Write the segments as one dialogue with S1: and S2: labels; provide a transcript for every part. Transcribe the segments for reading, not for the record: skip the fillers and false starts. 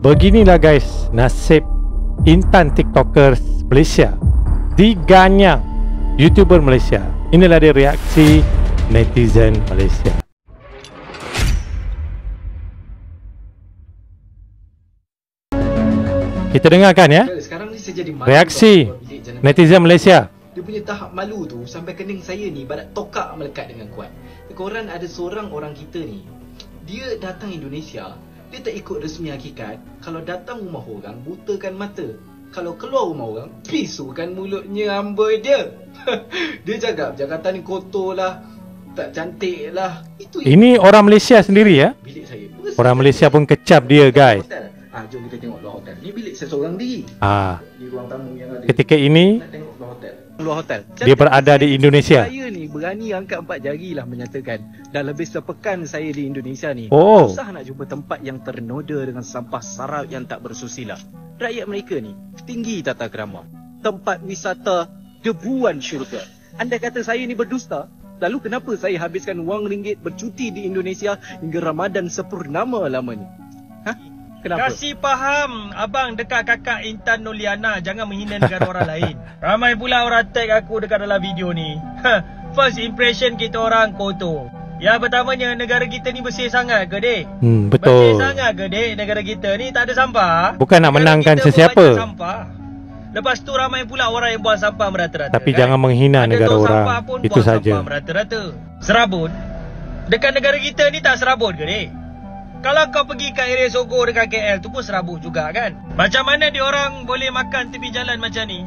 S1: Beginilah guys nasib intan tiktokers Malaysia, diganyang YouTuber Malaysia. Inilah dia reaksi netizen Malaysia. Kita dengarkan ya reaksi netizen Malaysia.
S2: Dia punya tahap malu tu sampai kening saya ni barat tokak melekat dengan kuat. Korang ada seorang orang kita ni, dia datang Indonesia, dia tak ikut resmi hakikat. Kalau datang rumah orang, butakan mata. Kalau keluar rumah orang, pisukan mulutnya amboi dia. Dia cakap Jakarta ni kotor lah, tak cantik lah.
S1: Ini orang Malaysia sendiri ya.
S2: Bilik saya.
S1: Orang Malaysia pun kecap dia guys.
S2: Jom kita tengok luar hotel. Ni bilik saya seorang diri. Di ruang tamu yang ada.
S1: Ketika ini
S2: Nak tengok luar hotel.
S1: dia berada di Indonesia.
S2: Saya ni berani angkat 4 jari lah menyatakan dah lebih sepekan saya di Indonesia ni.
S1: Oh.
S2: Susah nak jumpa tempat yang ternoda dengan sampah sarap yang tak bersusila. Rakyat mereka ni tinggi tata krama. Tempat wisata debuan syurga. Anda kata saya ni berdusta? Lalu kenapa saya habiskan wang ringgit bercuti di Indonesia hingga Ramadan sepurnama lamanya? Kenapa?
S3: Kasih faham abang dekat kakak Intan Noliana, jangan menghina negara orang lain. Ramai pula orang tag aku dekat dalam video ni. First impression kita orang kotor. Yang pertamanya, negara kita ni bersih sangat ke dek?
S1: Betul.
S3: Bersih sangat ke dek negara kita ni? Tak ada sampah.
S1: Bukan nak menangkan sesiapa.
S3: Lepas tu ramai pula orang yang buang sampah merata-rata.
S1: Tapi
S3: kan?
S1: jangan menghina
S3: ada
S1: negara orang.
S3: Pun
S1: Itu
S3: buang
S1: saja.
S3: Sampah merata-rata. Serabut. Dekat negara kita ni tak serabut ke dek? Kalau kau pergi kat area Sogo dekat KL tu pun serabut juga kan? Macam mana dia orang boleh makan tepi jalan macam ni?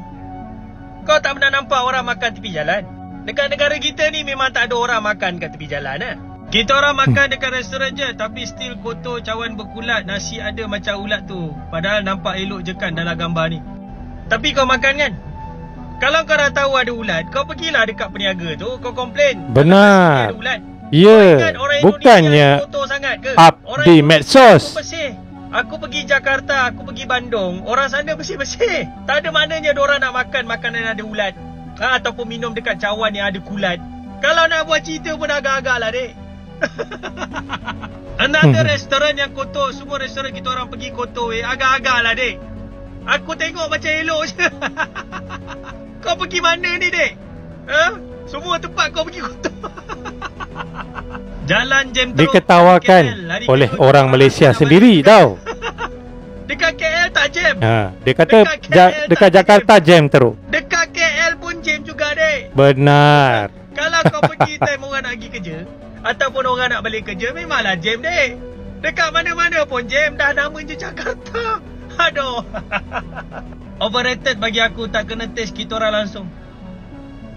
S3: Kau tak pernah nampak orang makan tepi jalan? Dekat negara kita ni memang tak ada orang makan kat tepi jalan eh? Kita orang makan dekat restoran je, tapi still kotor, cawan berkulat, nasi ada macam ulat tu. Padahal nampak elok je kan dalam gambar ni. Tapi kau makan kan? Kalau kau dah tahu ada ulat, kau pergilah dekat peniaga tu, kau komplain.
S1: Benar.
S3: Ada ulat.
S1: Ya, bukannya up di medsos.
S3: Aku pergi Jakarta, aku pergi Bandung, orang sana bersih-bersih. Tak ada maknanya diorang nak makan makanan yang ada ulat ataupun minum dekat cawan yang ada kulat. Kalau nak buat cerita pun agak-agak lah dek. Another restoran yang kotor, semua restoran kita orang pergi kotor agak-agak lah dek. Aku tengok macam elok je. Kau pergi mana ni dek? Semua tempat kau pergi kotor. Jalan jam teruk
S1: Diketawakan oleh orang Malaysia sendiri tau.
S3: Dekat KL tak jam.
S1: Dia kata dekat Jakarta jam teruk.
S3: Dekat KL pun jam juga dek.
S1: Benar.
S3: Kalau kau pergi time orang nak pergi kerja ataupun orang nak balik kerja, memanglah jam dek. Dekat mana-mana pun jam, dah nama je Jakarta. Aduh. Overrated bagi aku, tak kena test kita orang langsung.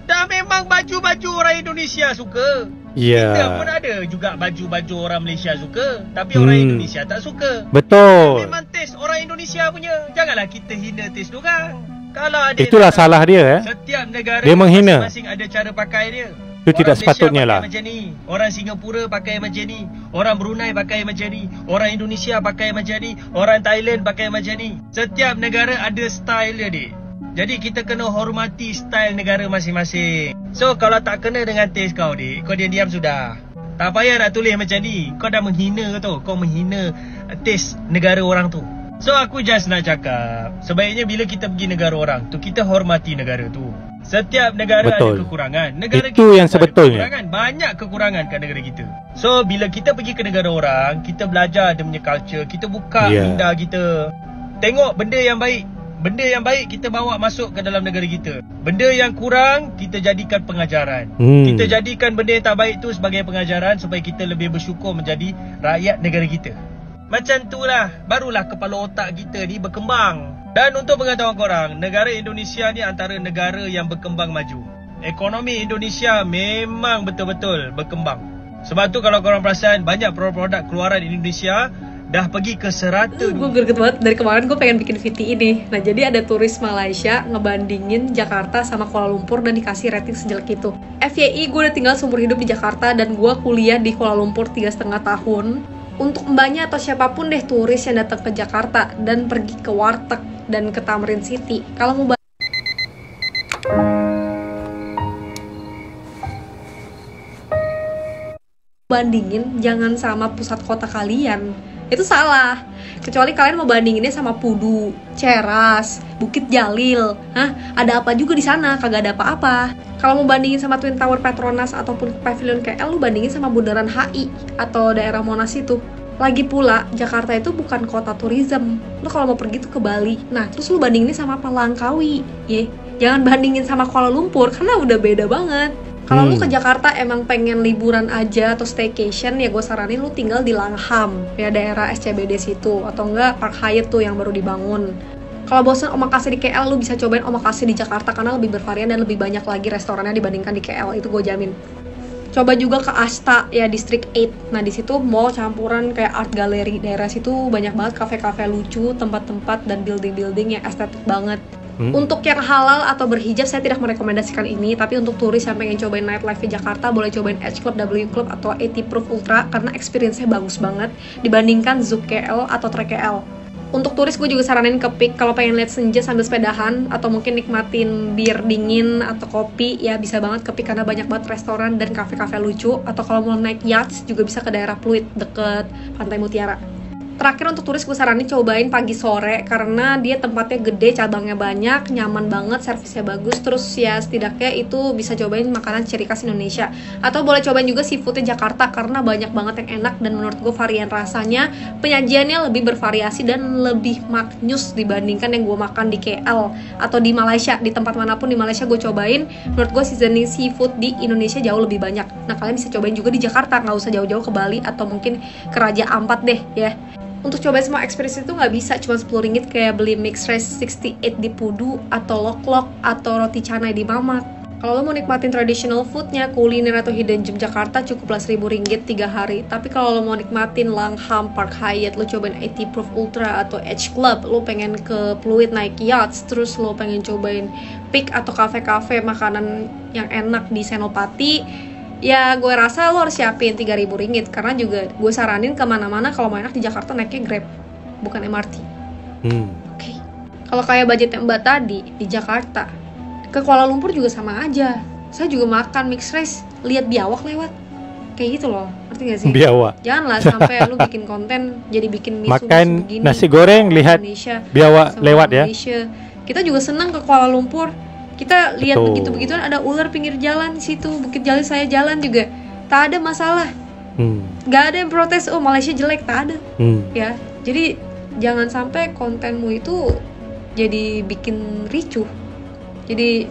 S3: Dah memang baju-baju orang Indonesia suka. Kita pun ada juga baju-baju orang Malaysia suka, tapi orang Indonesia tak suka.
S1: Betul.
S3: Memang taste orang Indonesia punya. Janganlah kita hina taste diorang. Kalau ada
S1: itulah salah dia
S3: setiap negara
S1: dia menghina.
S3: Masing-masing ada cara pakai dia.
S1: Itu tidak sepatutnya lah.
S3: Macam ni. Orang Singapura pakai macam ni, orang Brunei pakai macam ni, orang Indonesia pakai macam ni, orang Thailand pakai macam ni. Setiap negara ada style dia dek. Jadi kita kena hormati style negara masing-masing. So kalau tak kena dengan taste kau dek, kau diam-diam sudah. Tak payah nak tulis macam ni. Kau dah menghina tu. Kau menghina taste negara orang tu. So aku just nak cakap, sebaiknya bila kita pergi negara orang tu, kita hormati negara tu. Setiap negara ada kekurangan. Negara
S1: itu
S3: kita
S1: yang sebetulnya.
S3: Kekurangan. Banyak kekurangan kat negara kita. So bila kita pergi ke negara orang, kita belajar dia punya culture. Kita buka minda kita. Tengok benda yang baik. Benda yang baik kita bawa masuk ke dalam negara kita. Benda yang kurang kita jadikan pengajaran. Kita jadikan benda yang tak baik tu sebagai pengajaran supaya kita lebih bersyukur menjadi rakyat negara kita. Macam itulah barulah kepala otak kita ni berkembang. Dan untuk pengetahuan korang, negara Indonesia ni antara negara yang berkembang maju. Ekonomi Indonesia memang betul-betul berkembang. Sebab tu kalau korang perasan, banyak produk-produk keluaran Indonesia dah pergi ke serata.
S4: Gue greget banget, dari kemarin gue pengen bikin VT ini. Nah jadi ada turis Malaysia ngebandingin Jakarta sama Kuala Lumpur dan dikasih rating sejelek itu. FYI gue udah tinggal seumur hidup di Jakarta dan gue kuliah di Kuala Lumpur 3,5 tahun. Untuk mbaknya atau siapapun deh turis yang datang ke Jakarta dan pergi ke Warteg dan ke Tamrin City, kalau mau bandingin jangan sama pusat kota kalian. Itu salah. Kecuali kalian mau bandinginnya sama Pudu, Ceras, Bukit Jalil. Ada apa juga di sana? Kagak ada apa-apa. Kalau mau bandingin sama Twin Tower Petronas ataupun Pavilion KL, lu bandingin sama Bundaran HI atau daerah Monas itu. Lagi pula, Jakarta itu bukan kota tourism. Lu kalau mau pergi tuh ke Bali. Nah, terus lu bandinginnya sama apa? Langkawi. Jangan bandingin sama Kuala Lumpur karena udah beda banget. Kalau lu ke Jakarta emang pengen liburan aja atau staycation, ya gue saranin lu tinggal di Langham, ya daerah SCBD situ, atau enggak Park Hyatt tuh yang baru dibangun. Kalau bosan omakase di KL, lu bisa cobain omakase di Jakarta karena lebih bervarian dan lebih banyak lagi restorannya dibandingkan di KL, itu gue jamin. Coba juga ke Asta, ya District 8. Nah di situ mall campuran kayak art gallery, daerah situ banyak banget kafe-kafe lucu, tempat-tempat dan building-building yang estetik banget. Untuk yang halal atau berhijab saya tidak merekomendasikan ini, tapi untuk turis yang pengen cobain nightlife di Jakarta boleh cobain H Club, W Club atau 80 Proof Ultra karena experience-nya bagus banget dibandingkan Zouk KL atau Trek KL. Untuk turis gue juga saranin ke Peak kalau pengen lihat senja sambil sepedahan atau mungkin nikmatin bir dingin atau kopi, ya bisa banget ke Peak karena banyak banget restoran dan kafe-kafe lucu. Atau kalau mau naik yacht juga bisa ke daerah Pluit deket Pantai Mutiara. Terakhir untuk turis gue saranin cobain pagi sore karena dia tempatnya gede, cabangnya banyak, nyaman banget, servisnya bagus, terus ya setidaknya itu bisa cobain makanan ciri khas Indonesia. Atau boleh cobain juga seafoodnya Jakarta karena banyak banget yang enak dan menurut gue varian rasanya, penyajiannya lebih bervariasi dan lebih maknyus dibandingkan yang gue makan di KL atau di Malaysia. Di tempat manapun di Malaysia gue cobain, menurut gue seasoning seafood di Indonesia jauh lebih banyak. Nah kalian bisa cobain juga di Jakarta, nggak usah jauh-jauh ke Bali atau mungkin ke Raja Ampat deh ya. Untuk cobain semua experience itu nggak bisa cuma 10 ringgit kayak beli mixed rice 68 di Pudu atau lok-lok atau roti canai di Mamak. Kalau lo mau nikmatin traditional foodnya, kuliner atau hidden gem Jakarta cukuplah 1.000 ringgit 3 hari. Tapi kalau lo mau nikmatin Langham, Park Hyatt, lo cobain 80 Proof Ultra atau H Club, lo pengen ke Pluit naik yachts, terus lo pengen cobain Peak atau kafe-kafe makanan yang enak di Senopati, ya gue rasa lo harus siapin 3.000 ringgit karena juga gue saranin kemana-mana kalau mau enak di Jakarta naiknya Grab bukan MRT. Oke. Kalau kayak budgetnya Mbak tadi di Jakarta ke Kuala Lumpur juga sama aja. Saya juga makan mixed rice lihat biawak lewat kayak gitu loh, ngerti gak sih?
S1: Biawak.
S4: Janganlah sampai lu bikin konten jadi bikin
S1: makan
S4: begini,
S1: nasi goreng lihat
S4: Indonesia,
S1: biawak lewat ya.
S4: Indonesia. Kita juga senang ke Kuala Lumpur. Kita lihat begitu-begituan ada ular pinggir jalan di situ, Bukit Jalil saya jalan juga, tak ada masalah, nggak ada yang protes, oh Malaysia jelek, tak ada, ya. Jadi jangan sampai kontenmu itu jadi bikin ricuh. Jadi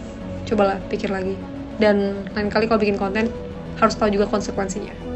S4: cobalah pikir lagi dan lain kali kalau bikin konten harus tahu juga konsekuensinya.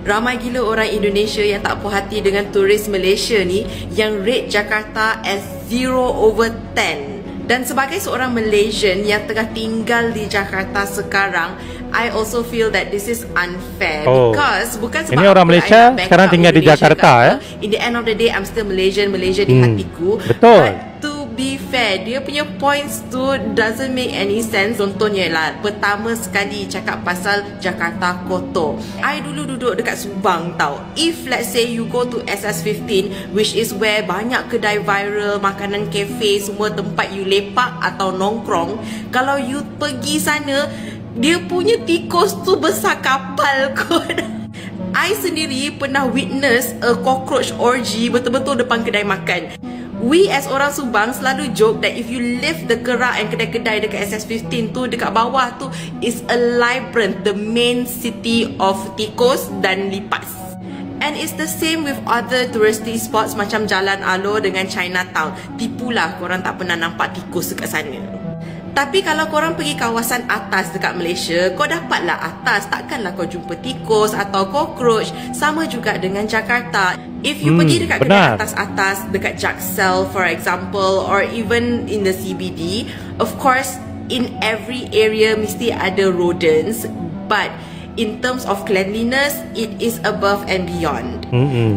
S5: Ramai gila orang Indonesia yang tak puas hati dengan turis Malaysia ni yang rate Jakarta as 0/10. Dan sebagai seorang Malaysian yang tengah tinggal di Jakarta sekarang, I also feel that this is unfair because bukan sebab
S1: ini orang Malaysia sekarang tinggal di Jakarta ya.
S5: In the end of the day, I'm still Malaysia di hatiku.
S1: Betul.
S5: But to be fair, dia punya points tu doesn't make any sense. Contohnya lah, pertama sekali cakap pasal Jakarta kotor. I dulu duduk dekat Subang tau. If let's say you go to SS15, which is where banyak kedai viral, makanan kafe, semua tempat you lepak atau nongkrong, kalau you pergi sana, dia punya tikus tu besar kapal kot. I sendiri pernah witness a cockroach orgy betul-betul depan kedai makan. We as orang Subang selalu joke that if you lift the kerak and kedai-kedai dekat SS15 tu, dekat bawah tu is a labyrinth, the main city of tikus dan lipas. And it's the same with other touristy spots macam Jalan Alor dengan Chinatown. Tipulah korang tak pernah nampak tikus dekat sana. Tapi kalau korang pergi kawasan atas dekat Malaysia, kau dapatlah atas, takkanlah kau jumpa tikus atau cockroach. Sama juga dengan Jakarta. If you pergi dekat kedai atas-atas, dekat Jaksel for example, or even in the CBD, of course in every area mesti ada rodents, but in terms of cleanliness, it is above and beyond.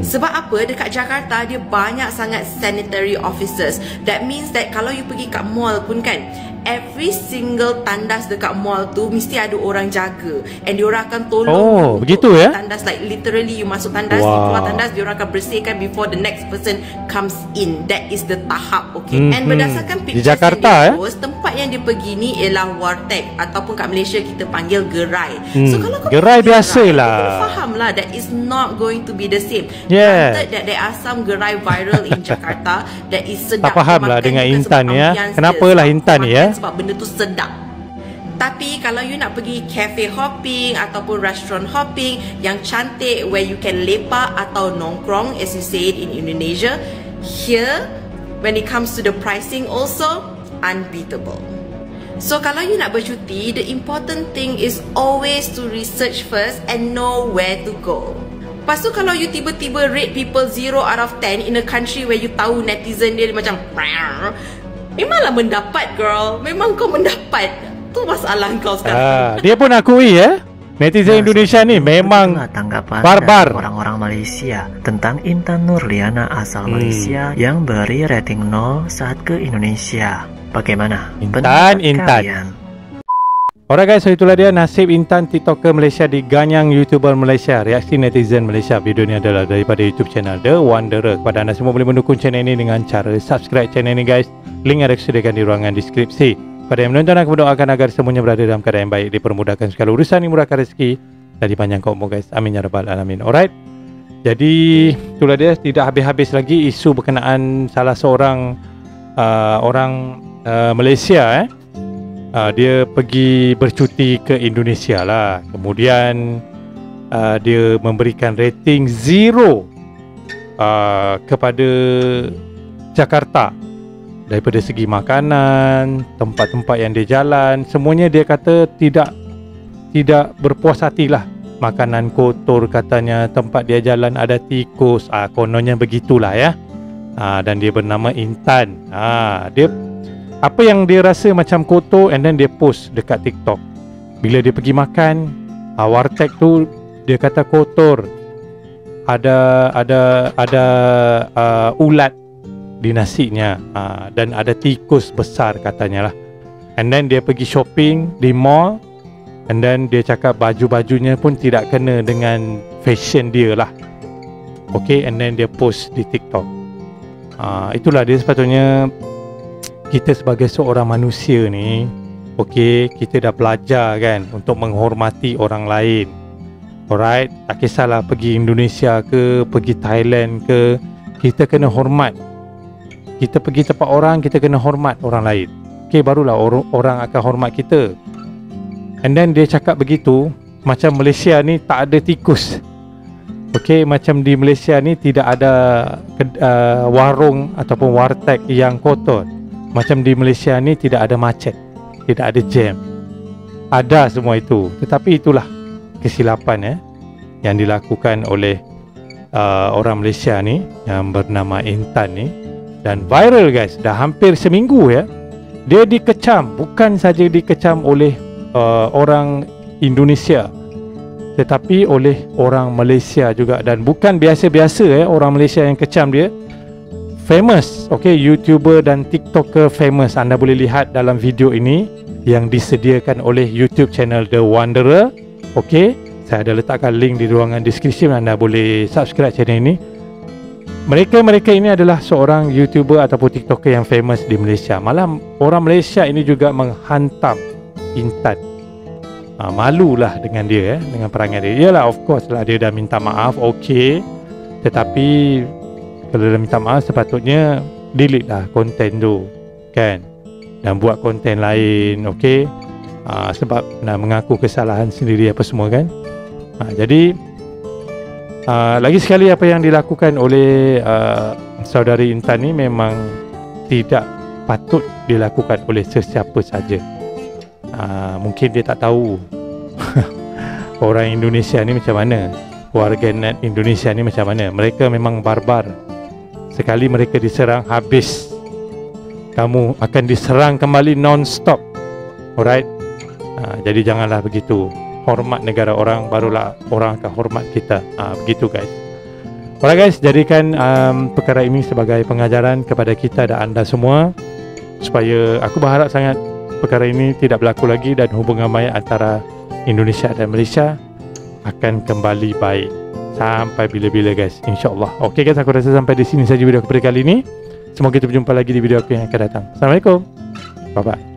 S5: Sebab apa? Dekat Jakarta, dia banyak sangat sanitary officers. That means that kalau you pergi kat mall pun kan, every single tandas dekat mall tu mesti ada orang jaga, and diorang akan tolong
S1: Oh,
S5: you
S1: begitu
S5: untuk
S1: ya?
S5: tandas, like literally you masuk tandas, you keluar tandas, diorang akan bersihkan before the next person comes in. That is the tahap, okay? And berdasarkan
S1: Di
S5: pictures
S1: Jakarta,
S5: yang dia post, tempat yang dia pergi ni ialah warteg, ataupun kat Malaysia kita panggil gerai. So kalau kau
S1: Gerai
S5: pergi
S1: biasa lah.
S5: kau faham lah that is not going to be the same.
S1: Yeah.
S5: Granted that there are some gerai viral in Jakarta that is sedap.
S1: Tak faham lah
S5: Makan
S1: dengan
S5: juga
S1: Intan
S5: sebab
S1: ni ya.
S5: ambience
S1: Kenapa
S5: dia,
S1: lah
S5: sebab
S1: Intan ni ya?
S5: makan sebab benda tu sedap. Tapi kalau you nak pergi cafe hopping ataupun restaurant hopping yang cantik where you can lepak atau nongkrong as you say it in Indonesia, here when it comes to the pricing also unbeatable. So kalau you nak bercuti, the important thing is always to research first and know where to go. Lepas tu kalau you tiba-tiba rate people 0 out of 10 in a country where you tahu netizen dia macam memanglah mendapat girl, memang kau mendapat. Tu masalah kau sekarang.
S1: Dia pun akui ya, netizen Indonesia ni memang
S6: tanggapan
S1: barbar.
S6: Orang-orang Malaysia tentang Intan Nurliana asal Malaysia yang beri rating 0 saat ke Indonesia. Bagaimana pendapat kalian?
S1: Alright guys, so itulah dia nasib Intan TikToker Malaysia diganyang YouTuber Malaysia. Reaksi netizen Malaysia. Video ni adalah daripada YouTube channel The Wanderer. Kepada anda semua boleh mendukung channel ini dengan cara subscribe channel ini guys. Link ada disediakan di ruangan deskripsi. Pada yang menonton, aku berdoakan agar semuanya berada dalam keadaan yang baik, dipermudahkan segala urusan, dimurahkan rezeki dan dipanjangkan umur guys. Amin ya rabbal alamin. Alright. Jadi itulah dia, tidak habis-habis lagi isu berkenaan salah seorang orang Malaysia dia pergi bercuti ke Indonesia lah. Kemudian dia memberikan rating 0 kepada Jakarta. Daripada segi makanan, tempat-tempat yang dia jalan, semuanya dia kata tidak berpuas hati lah. Makanan kotor katanya, tempat dia jalan ada tikus, kononnya begitulah ya. Dan dia bernama Intan. Dia apa yang dia rasa macam kotor, and then dia post dekat TikTok. Bila dia pergi makan, warteg tu dia kata kotor. Ada ulat di nasinya, dan ada tikus besar katanya lah. And then dia pergi shopping di mall, and then dia cakap baju-bajunya pun tidak kena dengan fashion dia lah. Okay, and then dia post di TikTok. Itulah dia, sepatutnya kita sebagai seorang manusia ni, okay, kita dah belajar kan untuk menghormati orang lain. Alright, tak kisahlah pergi Indonesia ke, pergi Thailand ke, kita kena hormat. Kita pergi tempat orang, kita kena hormat orang lain. Okay, barulah orang akan hormat kita. And then dia cakap begitu, macam Malaysia ni tak ada tikus. Okay, macam di Malaysia ni tidak ada warung ataupun warteg yang kotor. Macam di Malaysia ni tidak ada macet, tidak ada jam. Ada semua itu. Tetapi itulah kesilapan yang dilakukan oleh orang Malaysia ni yang bernama Intan ni. Dan viral guys, dah hampir seminggu ya. Dia dikecam, bukan saja dikecam oleh orang Indonesia, tetapi oleh orang Malaysia juga. Dan bukan biasa-biasa orang Malaysia yang kecam dia. Famous, okay, YouTuber dan TikToker famous. Anda boleh lihat dalam video ini yang disediakan oleh YouTube channel The Wanderer. Okay, saya ada letakkan link di ruangan deskripsi, anda boleh subscribe channel ini. Mereka ini adalah seorang YouTuber ataupun TikToker yang famous di Malaysia. Malah orang Malaysia ini juga menghantam Intan. Malulah dengan dia dengan perangai dia. Yalah, of course lah, dia dah minta maaf, okey. Tetapi kalau dah minta maaf, sepatutnya delete lah konten tu kan, dan buat konten lain, okey. Sebab nak mengaku kesalahan sendiri apa semua kan. Jadi lagi sekali apa yang dilakukan oleh saudari Intan ni memang tidak patut dilakukan oleh sesiapa saja. Mungkin dia tak tahu orang Indonesia ni macam mana, warga net Indonesia ni macam mana. Mereka memang barbar. Sekali mereka diserang, habis kamu akan diserang kembali non-stop. Alright. Jadi janganlah begitu. Hormat negara orang, barulah orang akan hormat kita. Begitu guys. Alright guys, jadikan perkara ini sebagai pengajaran kepada kita dan anda semua, supaya aku berharap sangat perkara ini tidak berlaku lagi dan hubungan baik antara Indonesia dan Malaysia akan kembali baik sampai bila-bila guys, insyaAllah. Ok guys, aku rasa sampai di sini saja video aku pada kali ini. Semoga kita berjumpa lagi di video aku yang akan datang. Assalamualaikum, bye bye.